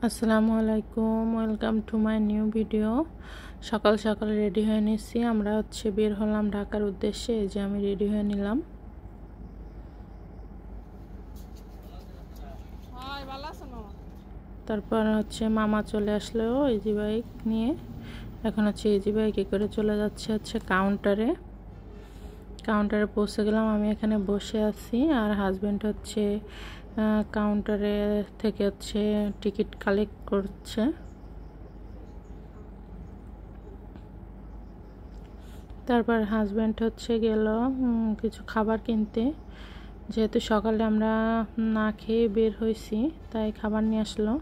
আসসালামু আলাইকুম, welcome to my new video. সকাল সকাল রেডি হয়ে নিচ্ছি। আমরা বের হলাম ঢাকার উদ্দেশ্যে। এই যে আমি রেডি হয়ে নিলাম। তারপর মামা চলে আসলো ইজি বাইক নিয়ে। এখন ইজি বাইকে করে চলে যাচ্ছে কাউন্টারে পৌঁছে গেলাম। আমি এখানে বসে আছি আর হাজবেন্ড কাউন্টারে থেকে টিকিট কালেক্ট করছে। তারপর হাজবেন্ড গেল কিছু খাবার কিনতে, যেহেতু সকালে আমরা না খেয়ে বের হয়েছি তাই খাবার নিয়ে আসলো।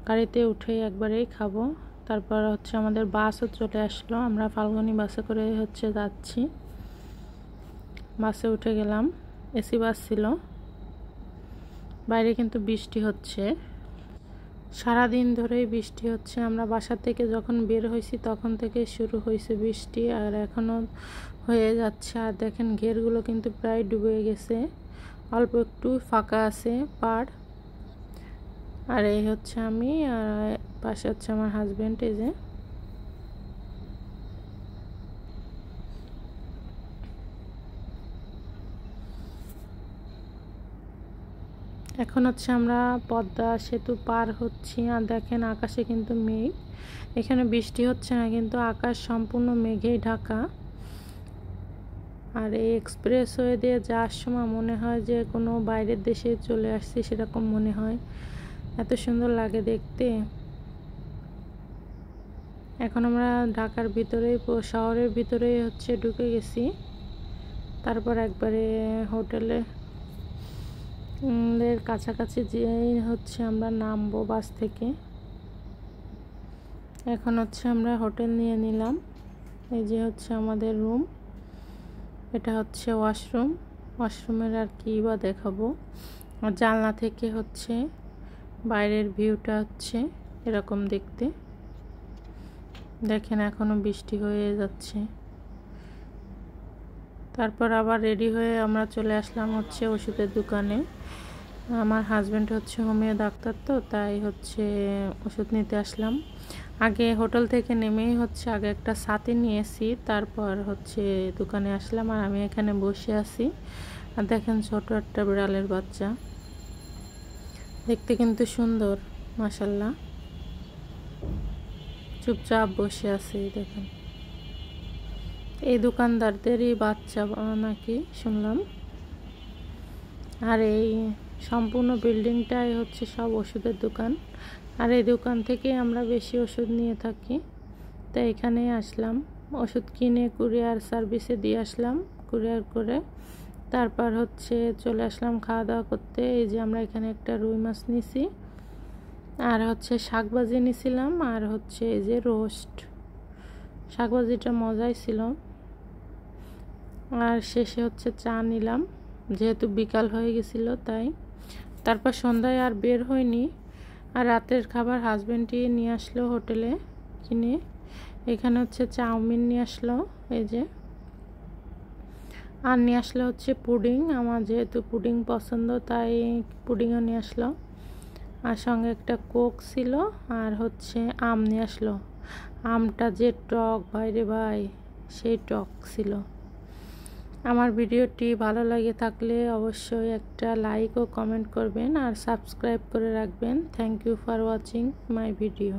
গাড়িতে উঠে একবারেই খাবো। তারপর আমাদের বাসও চলে আসলো। আমরা ফাল্গুনি বাসে করে যাচ্ছি। বাসে উঠে গেলাম, এসি বাস ছিল। বাইরে কিন্তু বৃষ্টি হচ্ছে, সারাদিন ধরেই বৃষ্টি হচ্ছে। আমরা বাসা থেকে যখন বের হয়েছি তখন থেকে শুরু হয়েছে বৃষ্টি, আর এখনও হয়ে যাচ্ছে। আর দেখেন ঘেরগুলো কিন্তু প্রায় ডুবে গেছে, অল্প একটু ফাঁকা আছে পাড়। আর এই আমি, আর পাশে আমার হাজবেন্ড। এই যে এখন আমরা পদ্মা সেতু পার হচ্ছি। আর দেখেন আকাশে কিন্তু মেঘ, এখানে বৃষ্টি হচ্ছে না কিন্তু আকাশ সম্পূর্ণ মেঘেই ঢাকা। আর এই এক্সপ্রেসওয়ে দিয়ে যাওয়ার সময় মনে হয় যে কোনো বাইরের দেশে চলে আসছি, সেরকম মনে হয়। এত সুন্দর লাগে দেখতে। এখন আমরা ঢাকার ভিতরে, শহরের ভিতরে ঢুকে গেছি। তারপর একবারে হোটেলের কাছাকাছি যেই আমরা নামবো বাস থেকে। এখন আমরা হোটেল নিয়ে নিলাম। এই যে আমাদের রুম, এটা ওয়াশরুমের আর কি বা দেখাবো। আর জানলা থেকে বাইরের ভিউটা এরকম দেখতে। দেখেন এখনো বৃষ্টি হয়ে যাচ্ছে। তারপর আবার রেডি হয়ে আমরা চলে আসলাম ওষুধের দোকানে। আমার হাজবেন্ড হোমিও ডাক্তার, তো তাই ওষুধ নিতে আসলাম। আগে হোটেল থেকে নেমেই আগে একটা ছাতি নিয়েছি, তারপর দোকানে আসলাম। আর আমি এখানে বসে আছি। আর দেখেন ছোট একটা বিড়ালের বাচ্চা, দেখতে কিন্তু সুন্দর মাশাআল্লাহ। চুপচাপ বসে আছে। দেখেন এই দোকানদারদেরই বাচ্চা নাকি শুনলাম। আর এই সম্পূর্ণ বিল্ডিংটাই সব ওষুধের দোকান। আর এই দোকান থেকে আমরা বেশি ওষুধ নিয়ে থাকি, তাই এখানে আসলাম। ওষুধ কিনে কুরিয়ার সার্ভিসে দিয়ে আসলাম, কুরিয়ার করে। তারপর চলে আসলাম খাওয়া দাওয়া করতে। এই যে আমরা এখানে একটা রুই মাছ নিছি, আর শাকভাজি নিছিলাম, আর এই যে রোস্ট। শাকভাজিটা মজাই ছিল। আর শেষে চা নিলাম, যেহেতু বিকাল হয়ে গেছিল তাই। তারপর সন্ধ্যায় আর বের হয়নি। আর রাতের খাবার হাজবেন্ডই নিয়ে আসলো হোটেলে কিনে। এখানে চাউমিন নিয়ে আসলো, এই যে। আর নিয়ে আসলো পুডিং। আমার যেহেতু পুডিং পছন্দ তাই পুডিংও নিয়ে আসলো। আর সঙ্গে একটা কোক ছিল, আর আম নিয়ে আসলো। আমটা যে টক, বাইরে ভাই সেই টক ছিল। আমার ভিডিওটি ভালো লাগে থাকলে অবশ্যই একটা লাইক ও কমেন্ট করবেন, আর সাবস্ক্রাইব করে রাখবেন। Thank you for watching my video.